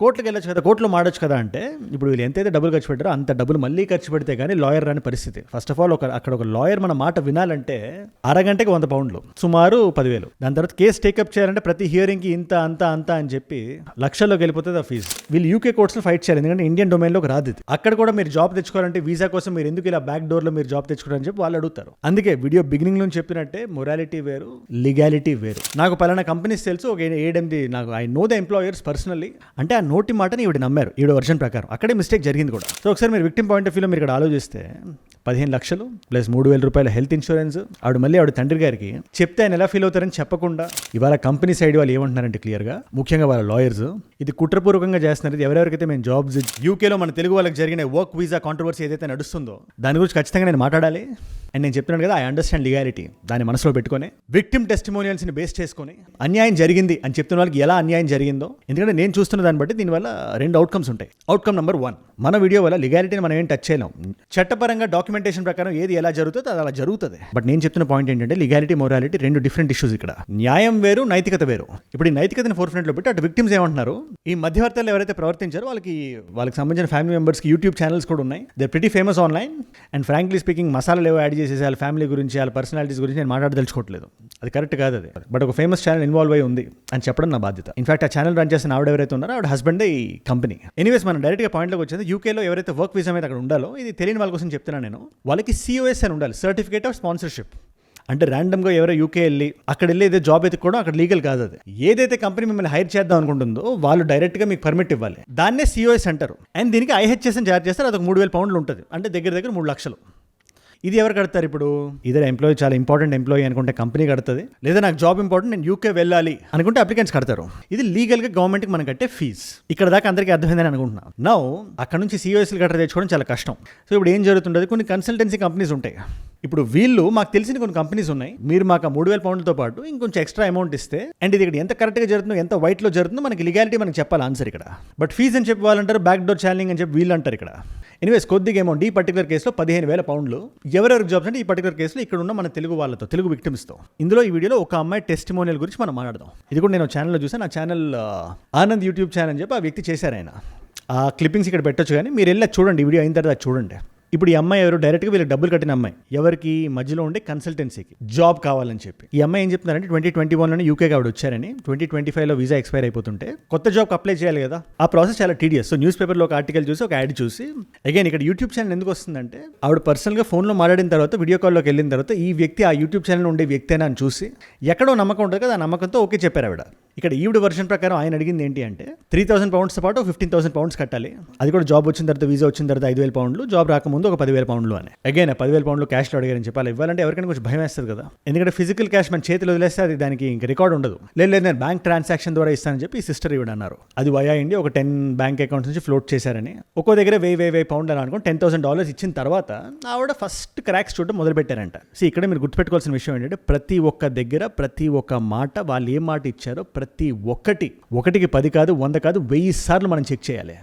కోర్టుకి వెళ్ళొచ్చు కదా, కోర్టులో మాడొచ్చు కదా అంటే ఇప్పుడు వీళ్ళు ఎంతైతే డబ్బులు ఖర్చు పెట్టారో అంత డబ్బులు మళ్ళీ ఖర్చు పెడితే కానీ లాయర్ రాని పరిస్థితి. ఫస్ట్ ఆఫ్ ఆల్ అక్కడ ఒక లాయర్ మన మాట వినాలంటే అరగంటకి 100 పౌండ్లు, సుమారు 10,000. దాని తర్వాత కేసు టేకప్ చేయాలంటే ప్రతి హియరింగ్కి ఇంత అంత అని చెప్పి లక్షల్లోకి వెళ్ళిపోతుంది ఆ ఫీజు. వీళ్ళు యూకే కోర్ట్స్లో ఫైట్ చేయాలి, ఎందుకంటే ఇండియన్ డొమైన్లోకి రాదు ఇది. అక్కడ కూడా మీరు జాబ్ తెచ్చుకోవాలంటే వీసా కోసం మీరు ఎందుకు ఇలా బ్యాక్ డోర్లో మీరు జాబ్ తెచ్చుకోవాలని చెప్పి వాళ్ళు అడుగుతారు. అందుకే వీడియో బిగినింగ్ నుంచి చెప్పినట్టే మొరాలిటీ వేరు, లీగాలిటీ వేరు. నాకు పలానా కంపెనీస్ తెలుసు, ఒక 7-8 నాకు I know the employers personally అంటే ఆ నోటి మాటని ఈవిడ నమ్మారు, ఈవిడ వర్షన్ ప్రకారం. అక్కడే మిస్టేక్ జరిగింది కూడా. సో ఒకసారి మీరు విక్టిమ్ పాయింట్ ఆఫ్ వ్యూలో మీరు ఇక్కడ ఆలోచిస్తే 15 లక్షలు ప్లస్ 3,000 రూపాయల హెల్త్ ఇన్సూరెన్స్ ఆవిడ తండ్రి గారికి చెప్తే ఆయన ఎలా ఫీల్ అవుతారని చెప్పకుండా ఇవాళ కంపెనీ సైడ్ వాళ్ళు ఏమంటున్నారంటే క్లియర్గా, ముఖ్యంగా వాళ్ళ లాయర్స్, ఇది కుట్రపూర్వకంగా చేస్తున్నారు. ఇది ఎవరెవరికైతే మేము జాబ్స్ యూకేలో మన తెలుగు వాళ్ళకి జరిగిన వర్క్ వీసా కాంట్రవర్సీ ఏదైతే నడుస్తుందో దాని గురించి ఖచ్చితంగా నేను మాట్లాడాలి. అండ్ నేను చెప్తున్నాను కదా, ఐ అండర్స్టాండ్ లీగాలిటీ. దాన్ని మనసులో పెట్టుకొని విక్టిమ్ టెస్టిమోనియల్స్ని బేస్ చేసుకొని అన్యాయం జరిగింది అని చెప్తున్న వాళ్ళకి ఎలా అన్యాయం జరిగిందో, ఎందుకంటే నేను చూస్తున్న దాన్ని బట్టి దీనివల్ల 2 అవుట్కమ్స్ ఉంటాయి. అవుట్కమ్ నెంబర్ 1, మన వీడియో వల్ల లీగాలిటీని మనం ఏం టచ్ చేయలేం. చట్టపరంగా డాక్యుమెంటేషన్ ప్రకారం ఏది ఎలా జరుగుతుందో అది అలా జరుగుతుంది. బట్ నేను చెప్తున్న పాయింట్ ఏంటంటే లీగాలిటీ, మొరాలిటీ 2 డిఫరెంట్ ఇష్యూస్ ఇక్కడ. న్యాయం వేరు, నైతికత వేరు. ఇప్పుడు ఈ నైతికతని ఫోర్ ఫ్రంట్లో పెట్టి అటు విక్టిమ్స్ ఏమంటున్నారు, ఈ మధ్యవర్తులు ఎవరైతే ప్రవర్తించారో వాళ్ళకి సంబంధించిన ఫ్యామిలీ మెంబర్స్కి యూట్యూబ్ ఛానల్స్ కూడా ఉన్నాయి. They pretty famous online. And frankly speaking మసాలాలు ఏవో యాడ్ చేసేసి వాళ్ళ ఫ్యామిలీ గురించి, వాళ్ళ పర్సనాలిటీస్ గురించి నేను మాట్లాడదలుచుకోవట్లేదు. అది కరెక్ట్ కాదు అది. బట్ ఒక ఫేమస్ ఛానల్ ఇన్వాల్వ్ అయి ఉంది అని చెప్పడం నా బాధ్యత. ఇన్ఫాక్ట్ ఆ ఛానల్ రన్ చేసిన ఆవిడ ఎవరైతే ఉన్నారో ఆవిడ హస్బెండే ఈ కంపెనీ. ఎనీవేస్ మనం డైరెక్ట్గా పాయింట్లోకి వచ్చేది, యూకేలో ఎవరైతే వర్క్ వీసా మీద అక్కడ ఉండాలో, ఇది తెలియని వాళ్ళ కోసం చెప్తున్నాను నేను, వాళ్ళకి COS అని ఉండాలి, సర్టిఫికేట్ ఆఫ్ స్పాన్సర్షిప్. అంటే ర్యాండమ్గా ఎవరో యూకే వెళ్ళి అక్కడ వెళ్ళి ఏదో జాబ్ ఎత్తుకోవడం అక్కడ లీగల్ కాదు. అది ఏదైతే కంపెనీ మిమ్మల్ని హైర్ చేద్దాం అనుకుంటుందో వాళ్ళు డైరెక్ట్గా మీకు పర్మిట్ ఇవ్వాలి. దాన్నే COS అంటారు. అండ్ దీనికి IHS అని చార్జ్ చేస్తారు. అదొక 3,000 పౌండ్లు ఉంటుంది, అంటే దగ్గర 3 లక్షలు. ఇది ఎవరు కడతారు ఇప్పుడు? ఇదే ఎంప్లాయీ, చాలా ఇంపార్టెంట్ ఎంప్లాయీ అనుకుంటే కంపెనీ కడుతుంది, లేదా నాకు జాబ్ ఇంపార్టెంట్ నేను యూకే వెళ్ళాలి అనుకుంటే అప్లికెంట్స్ కడతారు. ఇది లీగల్గా గవర్నమెంట్కి మనం కట్టే ఫీజ్. ఇక్కడ దాకా అందరికీ అర్థమైందని అనుకుంటున్నాను. నౌ అక్కడ నుంచి COSలు గట్రా తెచ్చుకోవడం చాలా కష్టం. సో ఇప్పుడు ఏం జరుగుతుంటుంది, కొన్ని కన్సల్టెన్సీ కంపెనీస్ ఉంటాయి. ఇప్పుడు వీళ్ళు మాకు తెలిసిన కొన్ని కంపెనీస్ ఉన్నాయి, మీరు మాకు 3,000 పౌండ్లతో పాటు ఇంకొంచెం ఎక్స్ట్రా అమౌంట్ ఇస్తే, అండ్ ఇది ఇక్కడ ఎంత కరెక్ట్గా జరుగుతుందో, ఎంత వైట్లో జరుగుతుందో మనకి లీగాలిటీ మనకి చెప్పాలి ఆన్సర్ ఇక్కడ. బట్ ఫీజ్ అని చెప్పి వాళ్ళంటారు, బ్యాక్ డోర్ ఛానలింగ్ అని చెప్పి వీళ్ళు అంటారు ఇక్కడ. ఎనీవేస్ కొద్దిగా అమౌంట్ ఈ పర్టికులర్ కేసులో 15,000 పౌండ్లు. ఎవరెవరికి జాబ్స్ అంటే ఈ పర్టికులర్ కేసులో ఇక్కడ ఉన్న మన తెలుగు వాళ్ళతో, తెలుగు విక్టిమ్స్తో. ఇందులో ఈ వీడియోలో ఒక అమ్మాయి టెస్టిమోనియల్ గురించి మనం మాట్లాడదాం. ఇది కూడా నేను ఛానల్లో చూసాను. నా ఛానల్ ఆనంద్ యూట్యూబ్ ఛానల్ అని చెప్పి ఆ వ్యక్తి చేశారు. ఆయన ఆ క్లిప్పింగ్స్ ఇక్కడ పెట్టొచ్చు, కానీ మీరు వెళ్ళి చూడండి, ఈ వీడియో అయిన తర్వాత చూడండి. ఇప్పుడు ఈ అమ్మాయి ఎవరు, డైరెక్ట్గా వీళ్ళకి డబ్బులు కట్టిన అమ్మాయి. ఎవరికి? మధ్యలో ఉండే కన్సల్టెన్సీకి జాబ్ కావాలని చెప్పి. ఈ అమ్మాయి ఏం చెప్తున్నారంటే 2021లోనే యూకేకి ఆవిడ వచ్చారని, 2025లో వీసా ఎక్స్పైర్ అయిపోతుంటే కొత్త జాబ్కి అప్లై చేయాలి కదా, ఆ ప్రాసెస్ చాలా టీడియస్. సో న్యూస్ పేపర్లో ఒక ఆర్టికల్ చూసి, ఒక యాడ్ చూసి, అగైన్ ఇక్కడ యూట్యూబ్ ఛానల్ ఎందుకు వస్తుందంటే, ఆవిడ పర్సనల్గా ఫోన్లో మాట్లాడిన తర్వాత, వీడియో కాల్లోకి వెళ్ళిన తర్వాత ఈ వ్యక్తి ఆ యూట్యూబ్ ఛానల్ ఉండే వ్యక్తేనా అని చూసి ఎక్కడో నమ్మకం ఉంటుంది కదా, ఆ నమ్మకంతో ఓకే చెప్పారు ఆవిడ. ఇక్కడ ఈవిడ వర్షన్ ప్రకారం ఆయన అడిగింది ఏంటి అంటే 3,000 పౌండ్స్తో పాటు 15,000 పౌండ్స్ కట్టాలి. అది కూడా జాబ్ వచ్చిన తర్వాత, వీసా వచ్చిన తర్వాత 5,000 పౌండ్లు, జాబ్ రాకముందు ఒక 10,000 పౌండ్లు అని. అగైన్ 10,000 పౌండ్లు క్యాష్లో అడిగారని చెప్పాలి. ఇవ్వాలంటే ఎవరికైనా కొంచెం భయం వేస్తుంది కదా, ఎందుకంటే ఫిజికల్ క్యాష్ మన చేతిలో వదిలేస్తే అది దానికి ఇంకా రికార్డ్ ఉండదు. లేదు నేను బ్యాంక్ ట్రాన్సాక్షన్ ద్వారా ఇస్తానని చెప్పి ఈ సిస్టర్ ఈవిడ అన్నారు. అది వయా ఇండియా ఒక 10 బ్యాంక్ అకౌంట్స్ నుంచి ఫ్లోట్ చేశారని. ఒక్కో దగ్గర 1,000 పౌండ్లు అని అనుకోండి, $10,000 ఇచ్చిన తర్వాత ఆవిడ ఫస్ట్ క్రాక్స్ చూడడం మొదలు పెట్టారంట. సో ఇక్కడ మీరు గుర్తుపెట్టుకోవాల్సిన విషయం ఏంటంటే, ప్రతి ఒక్క దగ్గర ప్రతి ఒక్క మాట, వాళ్ళు ఏం మాట ఇచ్చారో ప్రతి ఒకటికి 10 కాదు, 100 కాదు, 1000 సార్లు మనం చెక్ చేయాలి.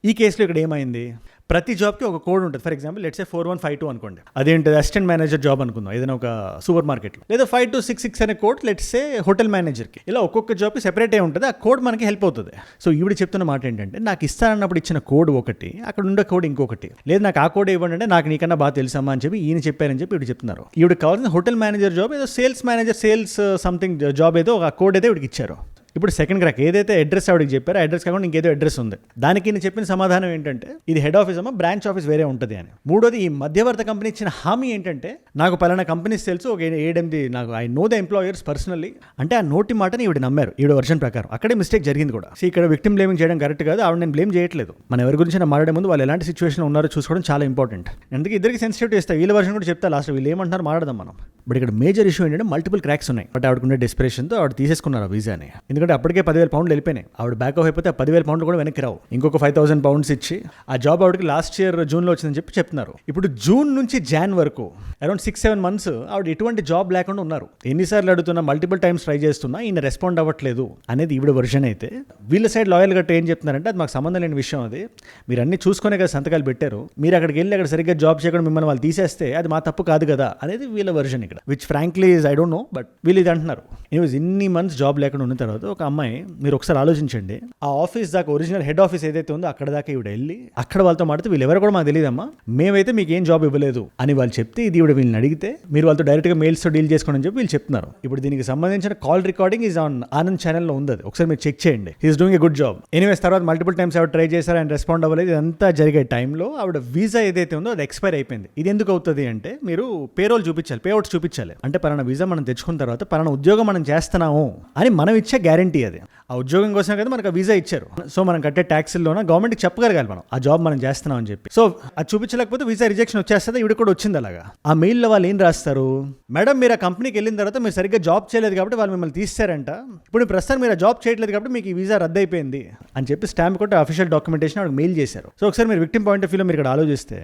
ఈ కేసులో ఇక్కడ ఏమైంది, ప్రతి జాబ్కి ఒక కోడ్ ఉంటుంది. ఫర్ ఎగ్జాంపుల్ లెట్స్ సే 4152 అనుకోండి, అదేంటి అసిస్టెంట్ మేనేజర్ జాబ్ అనుకుందాం ఏదైనా ఒక సూపర్ మార్కెట్లో. లేదా 5266 అనే కోడ్ లెట్స్ సే హోటల్ మేనేజర్కి. ఇలా ఒక్కొక్క జాబ్కి సెపరేట్ అయి ఉంటుంది, ఆ కోడ్ మనకి హెల్ప్ అవుతుంది. సో ఈవిడ చెప్తున్న మాట ఏంటంటే, నాకు ఇస్తానన్నప్పుడు ఇచ్చిన కోడ్ ఒకటి, అక్కడ ఉండే కోడ్ ఇంకొకటి. లేదు నాకు ఆ కోడ్ ఇవ్వండి అంటే, నాకు నీకన్నా బాగా తెలుసమ్మా అని చెప్పి ఈయన చెప్పారని చెప్పి ఇవి చెప్తున్నారు. ఈవిడ కావాల్సిన హోటల్ మేనేజర్ జాబ్ ఏదో sales manager, sales something job ఏదో ఒక కోడ్ అయితే ఇవిడికి ఇచ్చారు. ఇప్పుడు సెకండ్ క్రాక్, ఏదైతే అడ్రస్ ఆవిడకి చెప్పారో అడ్రస్ కాకుండా ఇంకేదో అడ్రస్ ఉంది. దానికి నేను చెప్పిన సమాధానం ఏంటంటే, ఇది హెడ్ ఆఫీస్ అమ్మా, బ్రాంచ్ ఆఫీస్ వేరే ఉంటుంది అని. మూడోది, ఈ మధ్యవర్త కంపెనీ ఇచ్చిన హామీ ఏంటంటే, నాకు పలానా కంపెనీస్ తెలుసు, ఒక 7-8 నాకు I know the employers personally అంటే ఆ నోటి మాటని ఈవిడ నమ్మారు, ఈవిడ వర్షన్ ప్రకారం. అక్కడే మిస్టేక్ జరిగింది కూడా. సో ఇక్కడ విక్టిమ్ బ్లేమింగ్ చేయడం కరెక్ట్ కాదు. ఆవిడ నేను బ్లేమ్ చేయట్లేదు. మనం ఎవరి గురించి మాట్లాడే ముందు వాళ్ళు ఎలాంటి సిచ్యువేషన్ ఉన్నారో చూసుకోవడం చాలా ఇంపార్టెంట్. అందుకే ఇద్దరికి సెన్సిటివిటీ ఇస్తాయి. వీళ్ళ వర్షన్ కూడా చెప్తా లాస్ట్, వీళ్ళు ఏమంటారు మాట్లాడదాం మనం. బట్ ఇక్కడ మేజర్ ఇష్యూ ఏంటంటే మల్టిపుల్ క్రాక్స్ ఉన్నాయి. బట్ ఆవిడకుండే డెస్పిరేషన్తో ఆవిడ తీసేసుకున్నారు ఆ వీసాని. ఎందుకంటే అప్పటికే 10,000 పౌండ్లు వెళ్ళిపోయినాయి. ఆవిడ బ్యాక్ ఆఫ్ అయిపోతే ఆ 10,000 పౌండ్లు కూడా వెనక్కి రావు. ఇంకొక 5,000 పౌండ్స్ ఇచ్చి ఆ జాబ్ ఆవిడకి లాస్ట్ ఇయర్ జూన్లో వచ్చిందని చెప్పి చెప్తున్నారు. ఇప్పుడు జూన్ నుంచి జాన్ వరకు అరౌండ్ 6-7 మంత్స్ ఆవిడ ఎటువంటి జాబ్ లేకుండా ఉన్నారు. ఎన్నిసార్లు అడుగుతున్నా, మల్టిపుల్ టైమ్స్ ట్రై చేస్తున్నా, ఈయన రెస్పాండ్ అవ్వట్లేదు అనేది ఈవిడ వర్షన్ అయితే, వీళ్ళ సైడ్ లాయల్ గట్ట ఏం చెప్తున్నారంటే, అది మాకు సంబంధం లేని విషయం, అది మీరు అన్ని చూసుకునే కదా సంతకాలు పెట్టారు, మీరు అక్కడికి వెళ్ళి అక్కడ సరిగ్గా జాబ్ చేయకుండా మిమ్మల్ని వాళ్ళు తీసేస్తే అది మా తప్పు కాదు కదా అనేది వీళ్ళ వర్షన్ ఇక్కడ. Which frankly I don't know, but వీళ్ళు ఇది అంటున్నారు. ఇన్ని మంత్స్ జాబ్ లేకుండా ఉన్న తర్వాత ఒక అమ్మాయి, మీరు ఒకసారి ఆలోచించండి, ఆ ఆఫీస్ దాకా ఒరిజినల్ హెడ్ ఆఫీస్ ఏదైతే ఉందో అక్కడ దాకా ఈవిడ వెళ్ళి అక్కడ వాళ్ళతో మాట్లాడితే వీళ్ళు ఎవరు కూడా మాకు తెలియదమ్మా, మేమైతే మీకు ఏం జాబ్ ఇవ్వలేదు అని వాళ్ళు చెప్తే, ఇది ఈవిడ వీళ్ళని అడిగితే మీరు వాళ్ళతో డైరెక్ట్గా మెయిల్స్తో డీల్ చేసుకోండి అని చెప్పి వీళ్ళు చెప్తున్నారు. ఇప్పుడు దీనికి సంబంధించిన call recording is on Anand ఛానల్లో ఉంది, ఒకసారి మీరు చెక్ చేయండి. He is doing a good job. Anyways తర్వాత మల్టిపుల్ టైమ్స్ ఆవిడ ట్రై చేశారు, ఆయన రెస్పాండ్ అవ్వలేదు. ఇదంతా జరిగే టైంలో ఆవిడ వీసా ఏదైతే ఉందో అది ఎక్స్పైర్ అయిపోయింది. ఇది ఎందుకు అవుతుంది అంటే, మీరు పేరోల్ చూపించాలి, పేఅవుట్స్ చూపించాలి. అంటే పలానా వీసా మనం తెచ్చుకున్న తర్వాత పలానా ఉద్యోగం మనం చేస్తున్నాము అని మనం ఇచ్చే గ్యారంటీ అది. ఆ ఉద్యోగం కోసం కదా మనకు వీసా ఇచ్చారు. సో మనం కట్టే ట్యాక్స్లోనే గవర్నమెంట్కి చెప్పగలగాలి మనం ఆ జాబ్ మనం చేస్తున్నాం అని చెప్పి. సో అది చూపించలేకపోతే వీసా రిజెక్షన్ వచ్చేస్తుంది. ఇవి కూడా వచ్చింది అలాగా. ఆ మెయిల్లో వాళ్ళు ఏం రాస్తారు, మేడం మీరు ఆ కంపెనీకి వెళ్ళిన తర్వాత మీరు సరిగ్గా జాబ్ చేయలేదు కాబట్టి వాళ్ళు మిమ్మల్ని తీస్తారంట, ఇప్పుడు ప్రస్తుతం మీరు ఆ జాబ్ చేయట్లేదు కాబట్టి మీకు ఈ వీసా రద్దు అయిపోయింది అని చెప్పి స్టాంప్ కొట్టి అఫీషియల్ డాక్యుమెంటేషన్ ఆవిడకి మెయిల్ చేశారు. సో ఒకసారి మీరు విక్టిమ్ పాయింట్ ఆఫ్ వ్యూలో మీరు ఇక్కడ ఆలోచిస్తే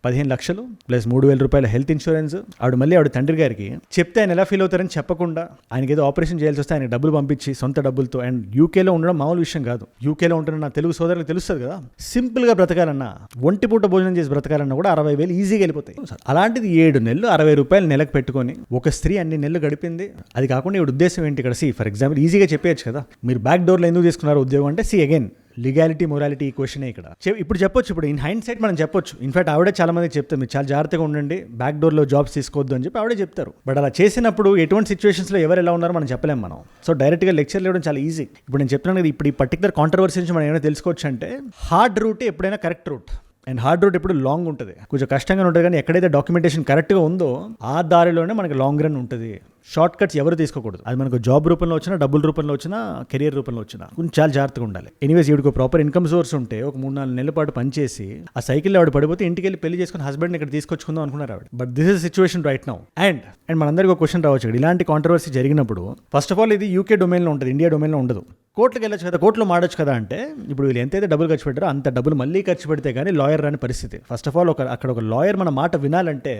15 లక్షలు ప్లస్ 3,000 రూపాయల హెల్త్ ఇన్సూరెన్స్. ఆవిడ తండ్రి గారికి చెప్తే ఆయన ఎలా ఫీల్ అవుతారని చెప్పకుండా, ఆయనకి ఏదో ఆపరేషన్ చేయాల్సి వస్తే ఆయన డబ్బులు పంపించి సొంత డబ్బులతో, అండ్ యూకేలో ఉండడం మామూలు విషయం కాదు. యూకేలో ఉంటున్న నా తెలుగు సోదరులకు తెలుస్తుంది కదా, సింపుల్గా బ్రతకాలన్నా, ఒంటిపూట భోజనం చేసి బ్రతకాలన్నా కూడా 60,000 ఈజీగా వెళ్ళిపోతాయి. అలాంటిది 7 నెలలు 60 రూపాయలు నెలకు పెట్టుకొని ఒక స్త్రీ అన్ని నెలలు గడిపింది. అది కాకుండా ఇవి ఉద్దేశం ఏంటి ఇక్కడ? ఫర్ ఎగ్జాంపుల్ ఈజీగా చెప్పేయచ్చు కదా, మీరు బ్యాక్ డోర్లో ఎందుకు తీసుకున్నారు ఉద్యోగం అంటే, అగైన్ లీగాలిటీ మొరాలిటీ ఈ క్వశ్చనే ఇక్కడ. ఇప్పుడు చెప్పొచ్చు, ఇప్పుడు ఇన్ హైండ్ సైట్ మనం చెప్పొచ్చు. ఇన్ఫాక్ట్ ఆవిడే చాలా మంది చెప్తారు, మీరు చాలా జాగ్రత్తగా ఉండండి, బ్యాక్ డోర్లో జాబ్స్ తీసుకోవద్దు అని చెప్పి ఆవిడే చెప్తారు. బట్ అలా చేసినప్పుడు ఎటువంటి సిచ్యువేషన్స్లో ఎవరు ఎలా ఉన్నారో మనం చెప్పలేం మనం. సో డైరెక్ట్గా లెక్చర్లు ఇవ్వడం చాలా ఈజీ. ఇప్పుడు నేను చెప్తున్నాను కదా, ఇప్పుడు ఈ పర్టికులర్ కాంట్రవర్సీ నుంచి మనం ఏమైనా తెలుసుకోవచ్చు అంటే, హార్డ్ రూట్ ఎప్పుడైనా correct route, and hard route ఎప్పుడు లాంగ్ ఉంటుంది, కొంచెం కష్టంగా ఉంటుంది. కానీ ఎక్కడైతే డాక్యుమెంటేషన్ కరెక్ట్గా ఉందో ఆ దారిలోనే మనకి లాంగ్ రన్ ఉంటుంది. షార్ట్ కట్స్ ఎవరు తీసుకోకూడదు. అది మనకు జాబ్ రూపంలో వచ్చినా, డబ్బుల రూపంలో వచ్చినా, కెరియర్ రూపంలో వచ్చినా కొంచెం చాలా జాగ్రత్తగా ఉండాలి. ఎనీవేస్ వీడికి ప్రాపర్ ఇన్కమ్ సోర్స్ ఉంటే ఒక 3-4 నెలల పాటు పనిచేసి ఆ సైకిల్ ఆవిడ పడిపోతే ఇంటికి వెళ్ళి పెళ్లి చేసుకుని హస్బెండ్ ఇక్కడ తీసుకొచ్చుకుందాం అనుకున్నారు ఆవిడ. But this is situation right now. And మనందరికీ ఒక క్వశ్చన్ రావచ్చు, ఇలాంటి కాంట్రవర్సీ జరిగినప్పుడు ఫస్ట్ ఆఫ్ ఆల్ ఇది యూకే డొమైన్లో ఉంటుంది, ఇండియా డొమైన్లో ఉండదు. కోర్టుకి వెళ్ళొచ్చు కదా, కోర్టులో మాడొచ్చు కదా అంటే, ఇప్పుడు వీళ్ళు ఎంతైతే డబ్బులు ఖర్చు పెట్టారో అంత డబ్బులు మళ్ళీ ఖర్చు పెడితే కానీ లాయర్ రాని పరిస్థితి. ఫస్ట్ ఆఫ్ ఆల్ అక్కడ ఒక లాయర్ మన మాట వినాలంటే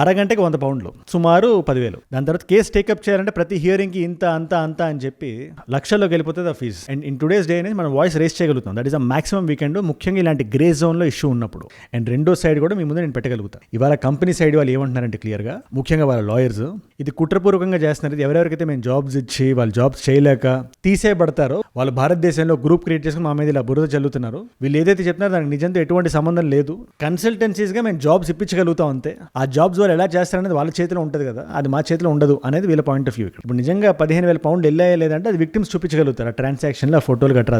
అరగంటకి 100 పౌండ్లు, సుమారు 10,000. దాని తర్వాత కేసు టేకప్ చేయాలంటే ప్రతి హియరింగ్కి ఇంత అంత అని చెప్పి లక్షల్లోకి వెళ్ళిపోతుంది ఆ fee. And in today's day అనేది మనం వాయిస్ రేస్ చేయగలుగుతాం. That is a maximum weekend, ముఖ్యంగా ఇలాంటి గ్రే జోన్లో ఇష్యూ ఉన్నప్పుడు. అండ్ రెండో సైడ్ కూడా మీ ముందు నేను పెట్టగలుగుతాను. ఇవాళ కంపెనీ సైడ్ వాళ్ళు ఏమంటున్నారంటే క్లియర్గా, ముఖ్యంగా వాళ్ళ లాయర్స్, ఇది కుట్రపూర్వకంగా చేస్తున్నారు. ఇది ఎవరెవరికైతే మేము జాబ్స్ ఇచ్చి వాళ్ళు జాబ్స్ చేయలేక తీసేయబడతారో వాళ్ళు భారతదేశంలో గ్రూప్ క్రియేట్ చేసుకుని మా మీద ఇలా బురద చల్లుతున్నారు. వీళ్ళు ఏదైతే చెప్తున్నారో దానికి నిజంతో ఎటువంటి సంబంధం లేదు. కన్సల్టెన్సీస్గా మేము జాబ్స్ ఇప్పించగలుగుతాం అంతే. ఆ జాబ్స్ వాళ్ళు ఎలా చేస్తారనేది వాళ్ళ చేతిలో ఉంటుంది కదా, అది మా చేతిలో ఉండదు అనేది వీళ్ళ పాయింట్ ఆఫ్ వ్యూ. ఇప్పుడు నిజంగా 15,000 పౌండ్లు వెళ్ళాయా లేదంటే అది విక్టిమ్స్ చూపించగలుగుతారు. ఆ ట్రాన్సాక్షన్లో ఆ ఫోటోలు గట్రా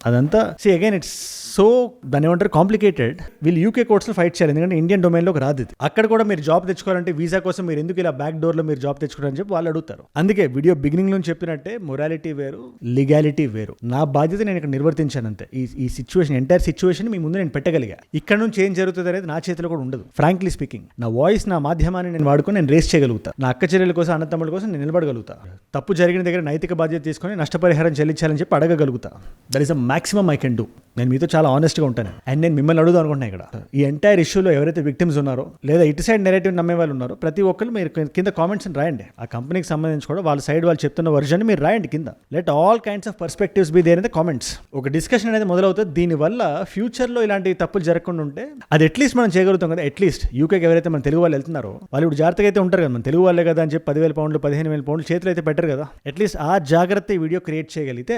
అదంతా అగైన్ ఇట్స్ సో దాన్ని ఏమంటారు కాంప్లికేటెడ్. వీళ్ళు యూకే కోర్ట్స్లో ఫైట్ చేయాలి, ఎందుకంటే ఇండియన్ డొమైన్లోకి రాదు ఇది. అక్కడ కూడా మీరు జాబ్ తెచ్చుకోవాలంటే వీసా కోసం మీరు ఎందుకు ఇలా బ్యాక్ డోర్లో మీరు జాబ్ తెచ్చుకోవాలని చెప్పి వాళ్ళు అడుగుతారు. అందుకే వీడియో బిగినింగ్ నుంచి చెప్పినట్టే మొరాలిటీ వేరు, లీగాలిటీ వేరు. నా బాధ్యత నేను ఇక్కడ నిర్వర్తించాను అంతే. ఈ సిచ్యువేషన్, ఎంటైర్ సిచ్యువేషన్ మీ ముందు నేను పెట్టగలిగా. ఇక్కడ నుంచి ఏం జరుగుతుంది అనేది నా చేతిలో కూడా ఉండదు. ఫ్రాంక్లీ స్పీకింగ్, నా వాయిస్, నా మాధ్యమాన్ని నేను వాడుకొని నేను రేస్ చేయగలుగుతా. నా అక్క చెల్లెల కోసం, అన్నతమ్ముల కోసం నేను నిలబడగలుగుతా. తప్పు జరిగిన దగ్గర నైతిక బాధ్యత తీసుకొని నష్టపరిహారం చెల్లించాలని చెప్పి అడగగలుగుతా. That is a maximum I can do. నేను మీతో చాలా ఆనెస్ట్గా ఉంటాను. అండ్ నేను మిమ్మల్ని అడుగుదాం అనుకుంటున్నా, ఇక్కడ ఈ ఎంటైర్ ఇష్యూలో ఎవరైతే విక్టిమ్స్ ఉన్నారో లేదా ఇటు సైడ్ నెరేటివ్ నమ్మే వాళ్ళు ఉన్నారో ప్రతి ఒక్కరు మీరు కింద కామెంట్స్ రాయండి. ఆ కంపెనీకి సంబంధించి కూడా వాళ్ళ సైడ్ వాళ్ళు చెప్తున్న వర్జన్ మీరు రాయండి కింద. Let all kinds of perspectives be there in the comments. ఒక డిస్కషన్ అనేది మొదలవుతుంది. దీనివల్ల ఫ్యూచర్లో ఇలాంటి తప్పులు జరగకుండా ఉంటే అది అట్లీస్ట్ మనం చేయగలుగుతాం కదా. అట్లీస్ట్ యూకేకి ఎవరైతే మన తెలుగు వాళ్ళు వెళ్తున్నారో వాళ్ళు ఇప్పుడు జాగ్రత్తగా అయితే ఉంటారు కదా, మన తెలుగు వాళ్ళే కదా అని చెప్పి 10,000 పౌండ్లు 15,000 పౌండ్లు చేతులు అయితే పెట్టరు కదా. అట్లీస్ట్ ఆ జాగ్రత్త వీడియో క్రియేట్ చేయగలిగితే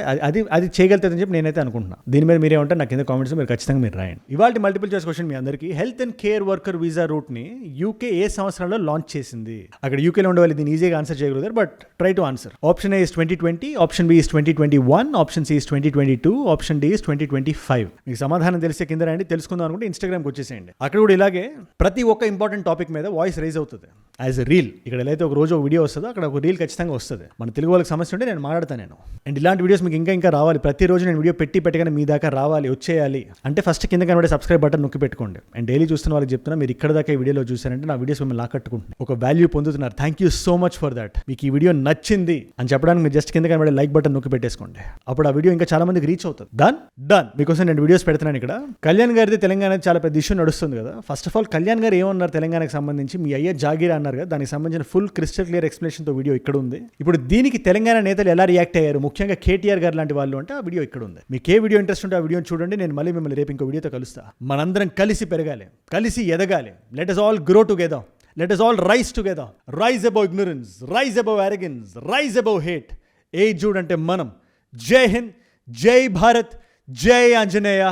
అది చేయగలుగుతుందని చెప్పి నేనైతే అనుకుంటున్నా. దీని మీద మీరేమంటారు నాకు కింద కామెంట్స్ మీరు ఖచ్చితంగా మీరు రాయండి. ఇవాళ మల్టిపుల్ చాయిస్ క్వశ్చన్ మీ అందరికీ, health and care worker visa route ని యూకే ఏ సంవత్సరంలో లాంచ్ చేసింది? అక్కడ యూకేలో ఉండే వాళ్ళు దీన్ని ఈజీగా ఆన్సర్ చేయగలుగుతారు, but try to answer. Option A is 2020, option B is 2021, option C is 2022, option D is 2025. మీకు సమాధానం తెలిసే కింద రండి. తెలుసుకుందాం అనుకుంటే ఇన్స్టాగ్రామ్కి వచ్చేసేయండి. అక్కడ కూడా ఇలాగే ప్రతి ఒక్క ఇంపార్టెంట్ టాపిక్ మీద వాయిస్ రైజ్ అవుతుంది యాజ్ ఎ రీల్. ఇక్కడ ఎలా అయితే ఒక రోజు ఒక వీడియో వస్తుందో అక్కడ ఒక రీల్ ఖచ్చితంగా వస్తుంది. మన తెలుగు వాళ్ళకి సమస్య ఉంటే నేను మాట్లాడతాను నేను. అండ్ ఇలాంటి వీడియోస్ మీకు ఇంకా రావాలి. ప్రతిరోజు నేను వీడియో పెట్టగానే మీ దాకా రావాలి, వచ్చేయాలి అంటే ఫస్ట్ కింద కనబడే సబ్స్క్రైబ్ బటన్ నొక్కి పెట్టుకోండి. అండ్ డైలీ చూస్తున్న వాళ్ళకి చెప్తున్నా, మీరు ఇక్కడ దాకా ఈ వీడియోలో చూసారంటే నా వీడియోస్ మిమ్మల్ని ఆకట్టుకుంటున్నాను, ఒక వాల్యూ పొందుతున్నారు. Thank you so much for that. మీకు ఈ వీడియో నచ్చింది అని చెప్పడానికి మీరు జస్ట్ కింద కనబడే లైక్ బటన్ నొక్కి పెట్టేసుకోండి. అప్పుడు ఆ వీడియో ఇంకా చాలా మందికి రీచ్ అవుతుంది. డన్. మీకోసం నేను వీడియోస్ పెడుతున్నాను ఇక్కడ. కళ్యాణ్ గారిది తెలంగాణ చాలా పెద్ద ఇష్యూ నడుస్తుంది కదా. ఫస్ట్ ఆఫ్ ఆల్ కళ్యాణ్ గారు ఏమన్నారు తెలంగాణకు సంబంధించి, మీ అయ్యే జాగీరా అన్నారు కదా, దానికి సంబంధించిన ఫుల్ క్రిస్టల్ క్లియర్ ఎక్స్ప్లెనేషన్ తో వీడియో ఇక్కడ ఉంది. ఇప్పుడు దీనికి తెలంగాణ నేతలు ఎలా రియాక్ట్ అయ్యారు, ముఖ్యంగా కేటీఆర్ గారు లాంటి వాళ్ళు అంటే ఆ వీడియో ఇక్కడ ఉంది. మీకు ఏ వీడియో ఇంట్రెస్ట్ ఉంటే ఆ వీడియో చూడండి. నేను మళ్ళీ మిమ్మల్ని రేపు ఇంకో వీడియోతో కలుస్తా. మనందరం కలిసి పెరగాలి, కలిసి ఎదగాలి. Let us all grow together. Let us all rise together. Rise above ignorance, rise above arrogance, rise above hate. Aged అంటే మనం, జై హింద్, జై భారత్, జై ఆంజనేయ,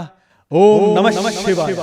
ఓం నమః శివాయ.